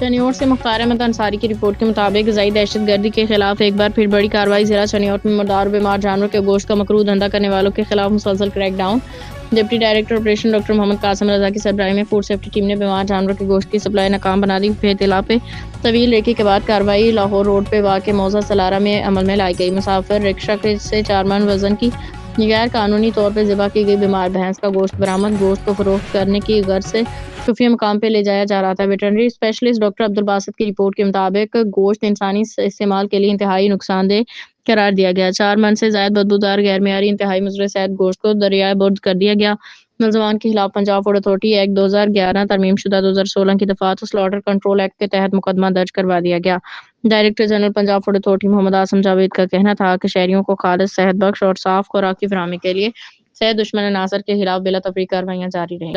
शनियोर से मुख्तार अहमद अंसारी की रिपोर्ट के मुताबिक ज़ाई दहशतगर्दी के खिलाफ एक बार फिर बड़ी कार्रवाई। ज़िला शनियोर में मुर्दार और बीमार जानवर के गोश्त का मकरूह धंधा करने वालों के खिलाफ मुसलसल crackdown. Deputy director operation doctor Mohammad Qasim Raza की सरबराही में फूड सेफ्टी टीम ने बीमार जानवर के गोश्त की सप्लाई नाकाम बना दी। बेतला पे तवील रेकी के बाद कार्रवाई लाहौर रोड पे वाक़ मौजा सलारा में अमल में लाई गई। मुसाफिर रिक्शा से 4 मन वजन की गैर कानूनी तौर पर ज़िबा की गई बीमार भैंस का गोश्त बरामद। गोश्त को फरोख्त करने की गर्ज से खुफिया मकाम पे ले जाया जा रहा था। Veterinary specialist doctor Abdul Basit की रिपोर्ट के मुताबिक गोश्त इंसानी इस्तेमाल के लिए इंतहाई नुकसानदेह करार दिया गया। 4 मन से ज़ायद बदबूदार गैर मेयारी इंतहाई मुज़र सेहत गोश्त को दरियाए बुर्द कर दिया गया। मुलजमान के खिलाफ पंजाब फूड अथॉरिटी एक्ट 2011 तरमीम शुदा 2016 की दफात स्लॉटर कंट्रोल एक्ट के तहत मुकदमा दर्ज करवा दिया गया। Director general Punjab food authority Mohammad Asim Javed का कहना था कि शहरियों को खालिस सेहत बख्श और साफ खुराक की फराहमी के लिए सेहत दुश्मन अनासर के खिलाफ बिला तफरीक कार्रवाइयाँ जारी रहेंगी।